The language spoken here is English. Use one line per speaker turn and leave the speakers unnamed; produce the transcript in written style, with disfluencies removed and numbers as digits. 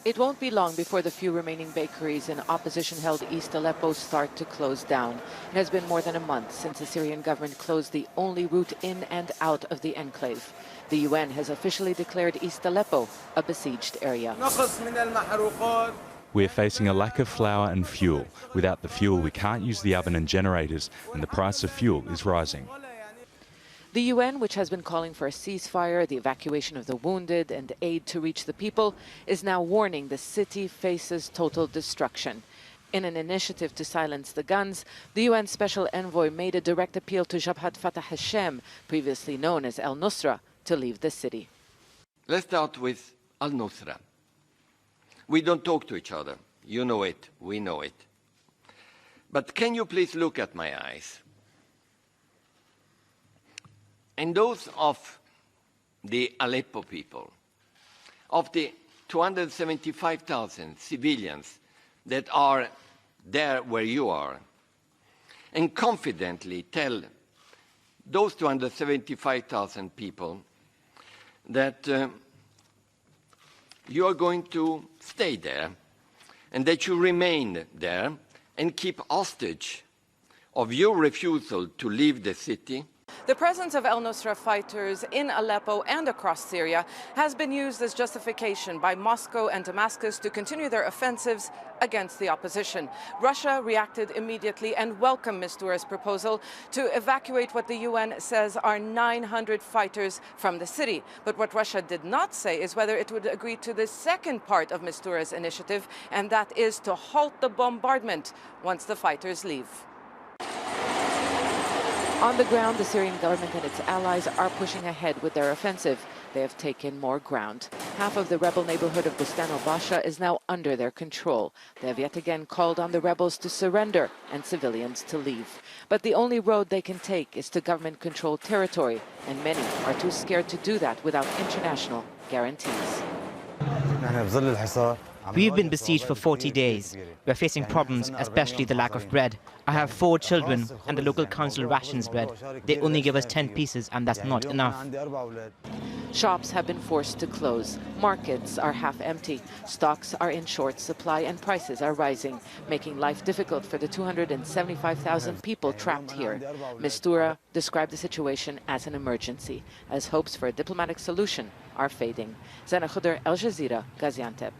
It won't be long before the few remaining bakeries in opposition-held East Aleppo start to close down. It has been more than a month since the Syrian government closed the only route in and out of the enclave. The UN has officially declared East Aleppo a besieged area.
We're facing a lack of flour and fuel. Without the fuel, we can't use the oven and generators, and the price of fuel is rising.
The UN, which has been calling for a ceasefire, the evacuation of the wounded, and aid to reach the people, is now warning the city faces total destruction. In an initiative to silence the guns, the UN Special Envoy made a direct appeal to Jabhat Fatah Hashem, previously known as al-Nusra, to leave the city.
Let's start with al-Nusra. We don't talk to each other. You know it, we know it. But can you please look at my eyes? And those of the Aleppo people, of the 275,000 civilians that are there where you are, and confidently tell those 275,000 people that you are going to stay there and that you remain there and keep hostage of your refusal to leave the city.
The presence of al-Nusra fighters in Aleppo and across Syria has been used as justification by Moscow and Damascus to continue their offensives against the opposition. Russia reacted immediately and welcomed Mistura's proposal to evacuate what the UN says are 900 fighters from the city. But what Russia did not say is whether it would agree to the second part of Mistura's initiative, and that is to halt the bombardment once the fighters leave. On the ground, the Syrian government and its allies are pushing ahead with their offensive. They have taken more ground. Half of the rebel neighborhood of Bustan al-Basha is now under their control. They have yet again called on the rebels to surrender and civilians to leave. But the only road they can take is to government-controlled territory, and many are too scared to do that without international guarantees.
We've been besieged for 40 days. We're facing problems, especially the lack of bread. I have 4 children and the local council rations bread. They only give us 10 pieces and that's not enough.
Shops have been forced to close. Markets are half empty. Stocks are in short supply and prices are rising, making life difficult for the 275,000 people trapped here. Mistura described the situation as an emergency, as hopes for a diplomatic solution are fading. Zana Khudr, Al Jazeera, Gaziantep.